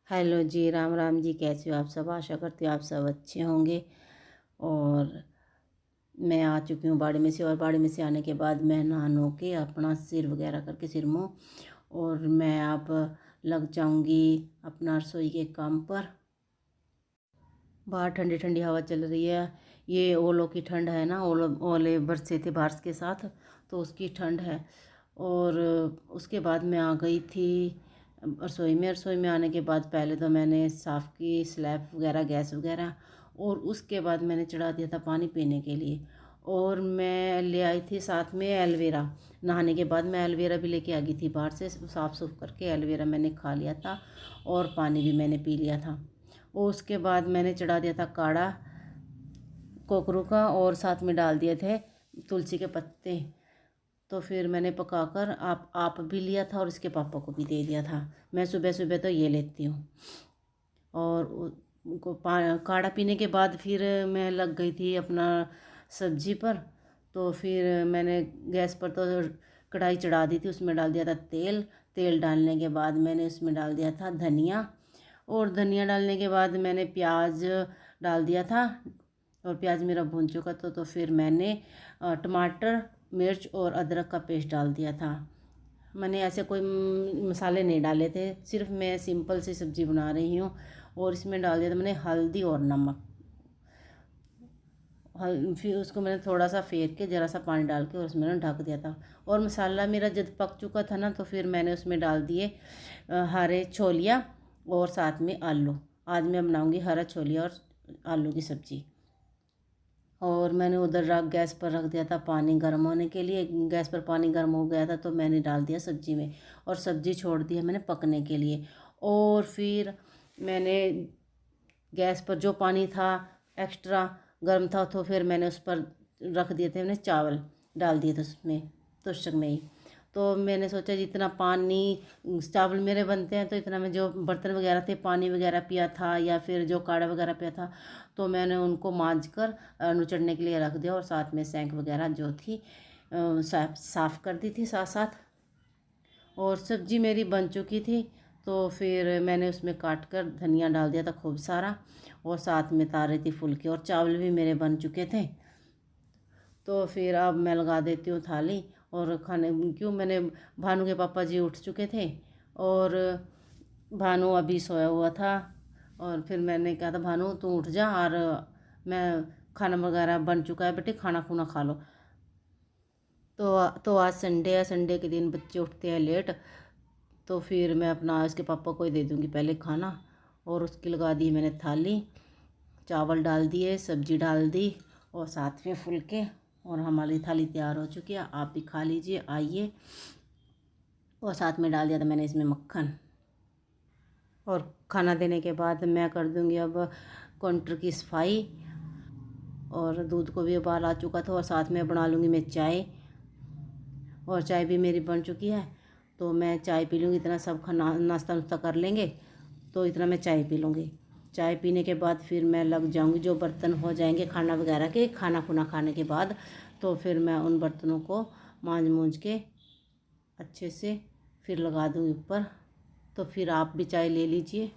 Hello जी, राम राम जी। कैसे हो आप सब? आशा करती हूँ आप सब अच्छे होंगे। और मैं आ चुकी हूँ बाड़ी में से, और बाड़ी में से आने के बाद मैं नहा नो के अपना सिर वगैरह करके सिर मुँह, और मैं अब लग जाऊँगी अपना रसोई के काम पर। बाहर ठंडी ठंडी हवा चल रही है। ये ओलों की ठंड है ना, ओले बरसे थे बारिश के साथ, तो उसकी ठंड है। और उसके बाद मैं आ गई थी रसोई में आने के बाद पहले तो मैंने साफ़ की स्लैब वगैरह, गैस वगैरह, और उसके बाद मैंने चढ़ा दिया था पानी पीने के लिए। और मैं ले आई थी साथ में एलोवेरा। नहाने के बाद मैं एलोवेरा भी लेके आ गई थी बाहर से, साफ़ सुफ करके एलोवेरा मैंने खा लिया था और पानी भी मैंने पी लिया था। और उसके बाद मैंने चढ़ा दिया था काढ़ा कोकरू का, और साथ में डाल दिए थे तुलसी के पत्ते। तो फिर मैंने पकाकर आप भी लिया था और इसके पापा को भी दे दिया था। मैं सुबह सुबह तो ये लेती हूँ। और उनको काढ़ा पीने के बाद फिर मैं लग गई थी अपना सब्जी पर। तो फिर मैंने गैस पर तो कढ़ाई चढ़ा दी थी, उसमें डाल दिया था तेल। तेल डालने के बाद मैंने उसमें डाल दिया था धनिया, और धनिया डालने के बाद मैंने प्याज डाल दिया था। और प्याज मेरा भून चुका था, तो फिर मैंने टमाटर, मिर्च और अदरक का पेस्ट डाल दिया था। मैंने ऐसे कोई मसाले नहीं डाले थे, सिर्फ मैं सिंपल सी सब्ज़ी बना रही हूँ। और इसमें डाल दिया था मैंने हल्दी और नमक। फिर उसको मैंने थोड़ा सा फेर के ज़रा सा पानी डाल के और उसमें ना ढक दिया था। और मसाला मेरा जब पक चुका था ना, तो फिर मैंने उसमें डाल दिए हरे छोलिया और साथ में आलू। आज मैं बनाऊंगी हरा छोलिया और आलू की सब्ज़ी। और मैंने उधर गैस पर रख दिया था पानी गर्म होने के लिए। गैस पर पानी गर्म हो गया था तो मैंने डाल दिया सब्ज़ी में, और सब्ज़ी छोड़ दिया मैंने पकने के लिए। और फिर मैंने गैस पर जो पानी था एक्स्ट्रा गर्म था, तो फिर मैंने उस पर रख दिए थे, मैंने चावल डाल दिए थे उसमें तुष्क में ही। तो मैंने सोचा जितना पानी चावल मेरे बनते हैं, तो इतना मैं जो बर्तन वगैरह थे पानी वगैरह पिया था या फिर जो काढ़ा वगैरह पिया था, तो मैंने उनको मांज कर नुचड़ने के लिए रख दिया। और साथ में सैंक वगैरह जो थी साफ़ कर दी थी साथ साथ। और सब्ज़ी मेरी बन चुकी थी, तो फिर मैंने उसमें काट कर धनिया डाल दिया था खूब सारा, और साथ में तारे थी फुलके, और चावल भी मेरे बन चुके थे। तो फिर अब मैं लगा देती हूँ थाली और खाने। क्यों, मैंने भानु के पापा जी उठ चुके थे, और भानु अभी सोया हुआ था। और फिर मैंने कहा था भानु तू उठ जा, और मैं खाना वगैरह बन चुका है बेटे, खाना खुना खा लो। तो आज संडे है, संडे के दिन बच्चे उठते हैं लेट, तो फिर मैं अपना इसके पापा को ही दे दूँगी पहले खाना। और उसकी लगा दी मैंने थाली, चावल डाल दिए, सब्जी डाल दी और साथ में फुलके, और हमारी थाली तैयार हो चुकी है। आप भी खा लीजिए, आइए। और साथ में डाल दिया था मैंने इसमें मक्खन। और खाना देने के बाद मैं कर दूँगी अब काउंटर की सफाई। और दूध को भी उबाल आ चुका था, और साथ में बना लूँगी मैं चाय। और चाय भी मेरी बन चुकी है, तो मैं चाय पी लूँगी। इतना सब खाना नाश्ता नुश्ता कर लेंगे, तो इतना मैं चाय पी लूँगी। चाय पीने के बाद फिर मैं लग जाऊँगी, जो बर्तन हो जाएंगे खाना वगैरह के, खाना खुना खाने के बाद, तो फिर मैं उन बर्तनों को मांज मूंज के अच्छे से फिर लगा दूँगी ऊपर। तो फिर आप भी चाय ले लीजिए।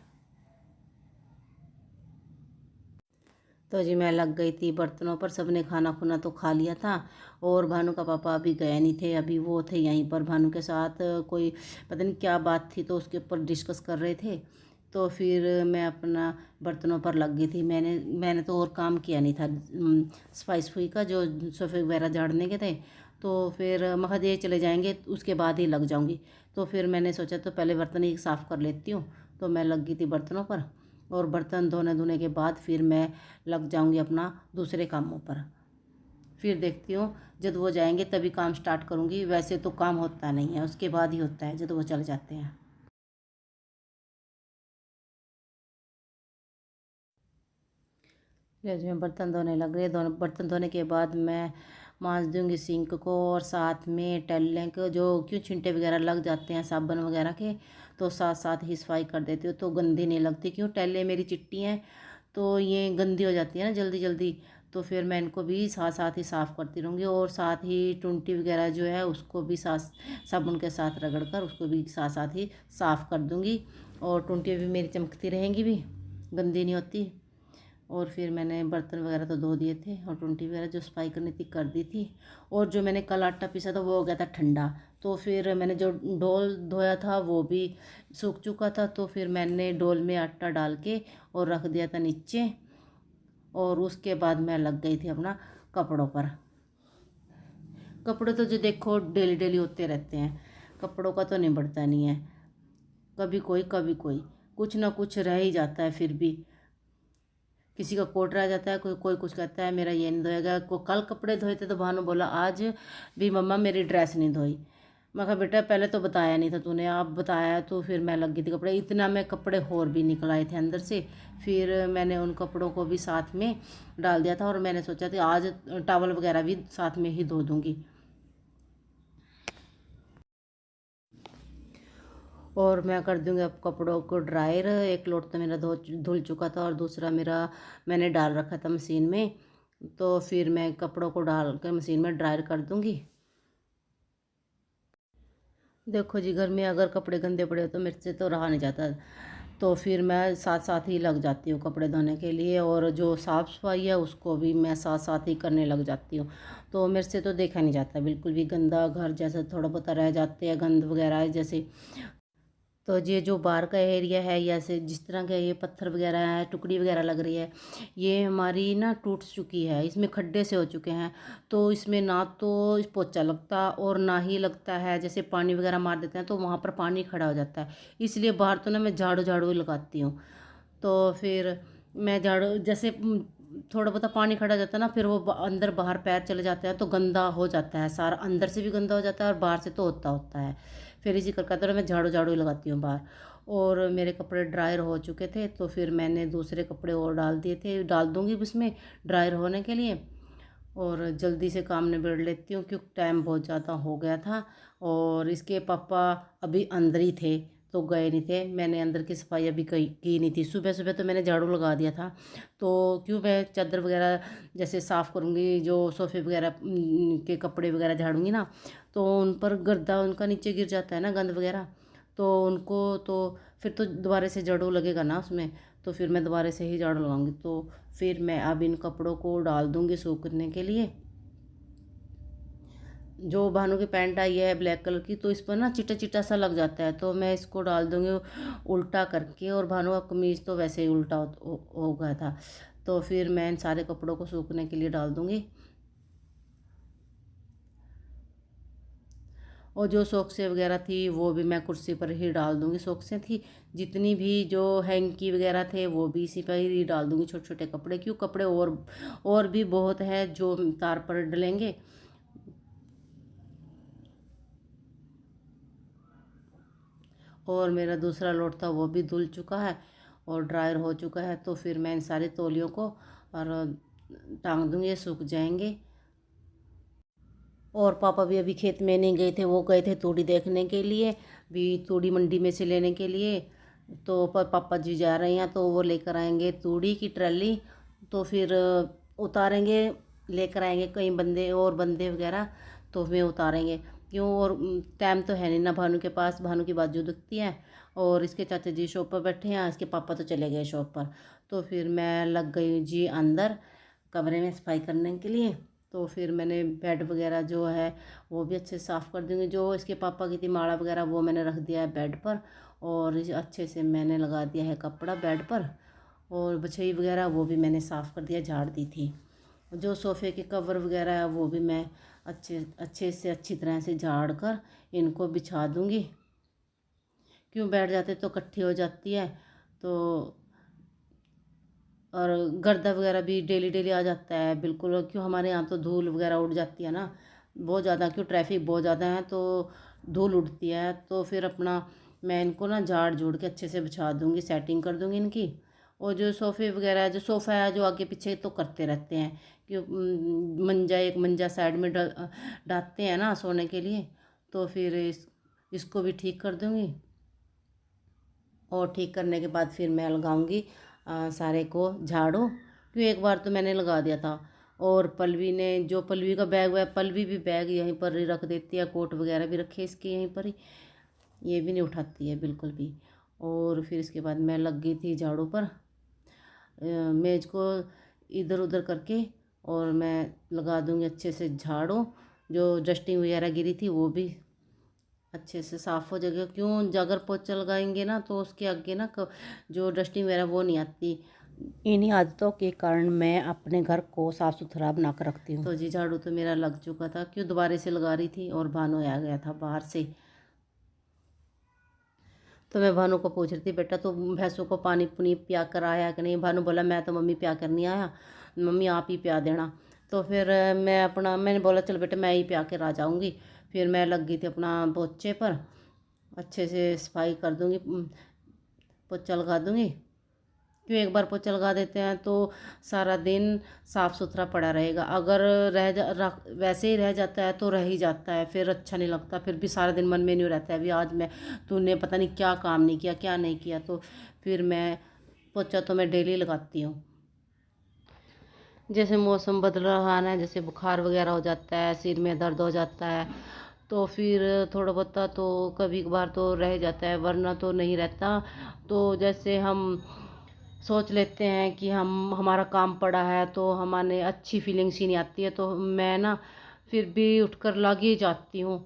तो जी मैं लग गई थी बर्तनों पर, सबने खाना खुना तो खा लिया था। और भानु का पापा अभी गए नहीं थे, अभी वो थे यहीं पर भानु के साथ। कोई पता नहीं क्या बात थी, तो उसके ऊपर डिस्कस कर रहे थे। तो फिर मैं अपना बर्तनों पर लग गई थी। मैंने तो और काम किया नहीं था सफाई सफाई का, जो सोफे वगैरह झाड़ने के थे। तो फिर मखा ये चले जाएंगे उसके बाद ही लग जाऊंगी। तो फिर मैंने सोचा तो पहले बर्तन ही साफ़ कर लेती हूँ। तो मैं लग गई थी बर्तनों पर, और बर्तन धोने के बाद फिर मैं लग जाऊंगी अपना दूसरे कामों पर। फिर देखती हूँ जब वो जाएंगे तभी काम स्टार्ट करूँगी, वैसे तो काम होता नहीं है, उसके बाद ही होता है जब वो चले जाते हैं। जैसे मैं बर्तन धोने लग रही, बर्तन धोने के बाद मैं मांज दूँगी सिंक को, और साथ में टैलें को जो क्यों छिंटे वगैरह लग जाते हैं साबुन वगैरह के, तो साथ साथ ही सफाई कर देती हूँ, तो गंदी नहीं लगती। क्यों, टैलें मेरी चिट्टी हैं, तो ये गंदी हो जाती है ना जल्दी जल्दी। तो फिर मैं इनको भी साथ साथ ही साफ़ करती रहूँगी। और साथ ही टुंटी वगैरह जो है उसको भी साथ साबुन के साथ रगड़ कर उसको भी साथ साथ ही साफ़ कर दूँगी। और टुंटियाँ भी मेरी चमकती रहेंगी, भी गंदी नहीं होती। और फिर मैंने बर्तन वगैरह तो धो दिए थे और टुंटी वगैरह जो सफाई करनी थी कर दी थी। और जो मैंने कल आटा पीसा था वो हो गया था ठंडा, तो फिर मैंने जो डोल धोया था वो भी सूख चुका था। तो फिर मैंने डोल में आटा डाल के और रख दिया था नीचे। और उसके बाद मैं लग गई थी अपना कपड़ों पर। कपड़े तो जो देखो डेली डेली होते रहते हैं, कपड़ों का तो निबड़ता नहीं है। कभी कोई कुछ ना कुछ रह ही जाता है। फिर भी किसी का कोट रह जाता है, कोई कोई कुछ कहता है मेरा ये नहीं धोएगा। को कल कपड़े धोए थे तो भानु बोला आज भी मम्मा मेरी ड्रेस नहीं धोई। मैं कहा बेटा पहले तो बताया नहीं था तूने, अब बताया तो फिर मैं लग गई थी कपड़े। इतना में कपड़े और भी निकल आए थे अंदर से। फिर मैंने उन कपड़ों को भी साथ में डाल दिया था और मैंने सोचा था आज टॉवल वगैरह भी साथ में ही धो दूँगी। और मैं कर दूँगी अब कपड़ों को ड्रायर। एक लोट तो मेरा धुल चुका था और दूसरा मेरा मैंने डाल रखा था मशीन में। तो फिर मैं कपड़ों को डाल कर मशीन में ड्रायर कर दूँगी। देखो जी, घर में अगर कपड़े गंदे पड़े हो तो मेरे से तो रहा नहीं जाता। तो फिर मैं साथ साथ ही लग जाती हूँ कपड़े धोने के लिए, और जो साफ़ सफाई है उसको भी मैं साथ साथ ही करने लग जाती हूँ। तो मेरे से तो देखा नहीं जाता बिल्कुल भी, गंदा घर जैसे थोड़ा बहुत रह जाते हैं गंद वगैरह जैसे। तो ये जो बाहर का एरिया है, या से जिस तरह के ये पत्थर वगैरह है, टुकड़ी वगैरह लग रही है, ये हमारी ना टूट चुकी है, इसमें खड्डे से हो चुके हैं। तो इसमें ना तो इस पोछा लगता और ना ही लगता है, जैसे पानी वगैरह मार देते हैं तो वहाँ पर पानी खड़ा हो जाता है। इसलिए बाहर तो ना मैं झाड़ू झाड़ू ही लगाती हूँ। तो फिर मैं झाड़ू जैसे थोड़ा बहुत पानी खड़ा हो जाता है ना, फिर वो अंदर बाहर पैर चले जाते हैं तो गंदा हो जाता है सारा, अंदर से भी गंदा हो जाता है और बाहर से तो होता होता है। फिर इसी करके मैं झाड़ू झाड़ू ही लगाती हूँ बाहर। और मेरे कपड़े ड्रायर हो चुके थे तो फिर मैंने दूसरे कपड़े और डाल दिए थे, डाल दूँगी उसमें ड्रायर होने के लिए। और जल्दी से काम निबेड़ लेती हूँ क्योंकि टाइम बहुत ज़्यादा हो गया था। और इसके पापा अभी अंदर ही थे तो गए नहीं थे। मैंने अंदर की सफाई अभी की नहीं थी। सुबह सुबह तो मैंने झाड़ू लगा दिया था। तो क्यों मैं चादर वगैरह जैसे साफ़ करूँगी, जो सोफ़े वगैरह के कपड़े वगैरह झाड़ूंगी ना, तो उन पर गर्दा उनका नीचे गिर जाता है ना गंद वगैरह। तो उनको तो फिर तो दोबारा से झाड़ू लगेगा ना उसमें। तो फिर मैं दोबारा से ही झाड़ू लगाऊंगी। तो फिर मैं अब इन कपड़ों को डाल दूँगी सूखने के लिए। जो भानु की पैंट आई है ब्लैक कलर की, तो इस पर ना चिटा चिटा सा लग जाता है, तो मैं इसको डाल दूँगी उल्टा करके। और भानु का कमीज़ तो वैसे ही उल्टा हो गया था। तो फिर मैं इन सारे कपड़ों को सूखने के लिए डाल दूँगी। और जो सॉक्सें वगैरह थी वो भी मैं कुर्सी पर ही डाल दूँगी। सॉक्सें थी जितनी भी, जो हैंकी वगैरह थे वो भी इसी पर ही डाल दूँगी, छोटे छोटे कपड़े। क्यों कपड़े और भी बहुत है जो तार पर डलेंगे। और मेरा दूसरा लोट था वो भी धुल चुका है और ड्रायर हो चुका है। तो फिर मैं इन सारे तौलियों को और टांग दूँगी, ये सूख जाएंगे। और पापा भी अभी खेत में नहीं गए थे, वो गए थे तूड़ी देखने के लिए, भी तूड़ी मंडी में से लेने के लिए। तो पर पापा जी जा रहे हैं तो वो लेकर आएंगे तूड़ी की ट्राली। तो फिर उतारेंगे, लेकर आएंगे कई बंदे और बंदे वगैरह, तो वे उतारेंगे। क्यों, और टाइम तो है नहीं ना भानु के पास, भानु की बाजू दुखती है। और इसके चाचा जी शॉप पर बैठे हैं, इसके पापा तो चले गए शॉप पर। तो फिर मैं लग गई जी अंदर कमरे में सफाई करने के लिए। तो फिर मैंने बेड वगैरह जो है वो भी अच्छे से साफ़ कर दूँगी। जो इसके पापा की थी माला वगैरह वो मैंने रख दिया है बेड पर। और अच्छे से मैंने लगा दिया है कपड़ा बेड पर। और बछई वगैरह वो भी मैंने साफ़ कर दिया, झाड़ दी थी। जो सोफ़े के कवर वगैरह है वो भी मैं अच्छे अच्छे से अच्छी तरह से झाड़ कर इनको बिछा दूँगी। क्यों बैठ जाते तो इकट्ठी हो जाती है। तो और गर्दा वगैरह भी डेली डेली आ जाता है बिल्कुल। क्यों हमारे यहाँ तो धूल वगैरह उड़ जाती है ना बहुत ज़्यादा, क्यों ट्रैफिक बहुत ज़्यादा है तो धूल उड़ती है। तो फिर अपना मैं इनको ना झाड़ झूड़ के अच्छे से बिछा दूँगी, सेटिंग कर दूँगी इनकी। और जो सोफ़े वगैरह, जो सोफ़ा है जो आगे पीछे तो करते रहते हैं, क्यों मंजा एक मंजा साइड में डालते हैं ना सोने के लिए। तो फिर इसको भी ठीक कर दूँगी। और ठीक करने के बाद फिर मैं लगाऊंगी सारे को झाड़ू। क्यों एक बार तो मैंने लगा दिया था। और पलवी ने, जो पलवी का बैग है, पलवी भी बैग यहीं पर ही रख देती है, कोट वगैरह भी रखे इसके यहीं पर ही, ये भी नहीं उठाती है बिल्कुल भी। और फिर इसके बाद मैं लग गई थी झाड़ू पर, मेज़ को इधर उधर करके, और मैं लगा दूंगी अच्छे से झाड़ू। जो डस्टिंग वगैरह गिरी थी वो भी अच्छे से साफ़ हो जाएगा। क्यों, अगर पोछा लगाएंगे ना तो उसके आगे ना जो डस्टिंग वगैरह वो नहीं आती। इन्हीं आदतों के कारण मैं अपने घर को साफ़ सुथरा बना कर रखती हूँ। तो जी झाड़ू तो मेरा लग चुका था, क्यों दोबारा से लगा रही थी, और भानु आ गया था बाहर से। तो मैं भानु को पूछ रही थी, बेटा तो भैंसों को पानी पुनी पिया कर आया कि नहीं। भानु बोला मैं तो मम्मी पिया कर नहीं आया, मम्मी आप ही पिया देना। तो फिर मैंने बोला चल बेटा मैं ही पिया कर आ जाऊँगी। फिर मैं लग गई थी अपना पोछे पर, अच्छे से सफाई कर दूँगी, पोछा लगा दूँगी। क्यों, एक बार पोछा लगा देते हैं तो सारा दिन साफ़ सुथरा पड़ा रहेगा। अगर वैसे ही रह जाता है तो रह ही जाता है, फिर अच्छा नहीं लगता। फिर भी सारा दिन मन में नहीं रहता है भी आज तूने पता नहीं क्या काम नहीं किया, क्या नहीं किया। तो फिर मैं पोछा तो मैं डेली लगाती हूँ। जैसे मौसम बदल रहा है ना, जैसे बुखार वगैरह हो जाता है, सिर में दर्द हो जाता है, तो फिर थोड़ा बहुत तो कभी कभार तो रह जाता है, वरना तो नहीं रहता। तो जैसे हम सोच लेते हैं कि हमारा काम पड़ा है तो हमारे अच्छी फीलिंग्स ही नहीं आती है, तो मैं ना फिर भी उठकर लग ही जाती हूँ।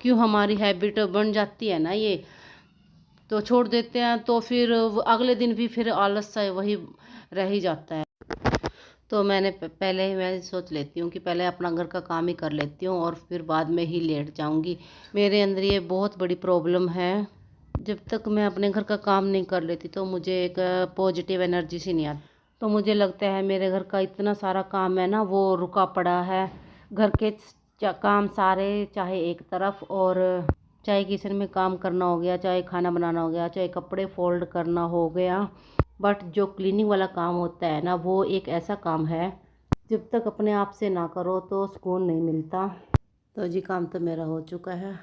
क्यों, हमारी हैबिट बन जाती है ना ये, तो छोड़ देते हैं तो फिर अगले दिन भी फिर आलस सा वही रह ही जाता है। तो पहले ही मैं सोच लेती हूँ कि पहले अपना घर का काम ही कर लेती हूँ और फिर बाद में ही लेट जाऊँगी। मेरे अंदर ये बहुत बड़ी प्रॉब्लम है। जब तक मैं अपने घर का काम नहीं कर लेती तो मुझे एक पॉजिटिव एनर्जी सी नहीं आती। तो मुझे लगता है मेरे घर का इतना सारा काम है ना वो रुका पड़ा है। घर के काम सारे, चाहे एक तरफ, और चाहे किचन में काम करना हो गया, चाहे खाना बनाना हो गया, चाहे कपड़े फोल्ड करना हो गया, बट जो क्लीनिंग वाला काम होता है ना वो एक ऐसा काम है जब तक अपने आप से ना करो तो सुकून नहीं मिलता। तो जी काम तो मेरा हो चुका है।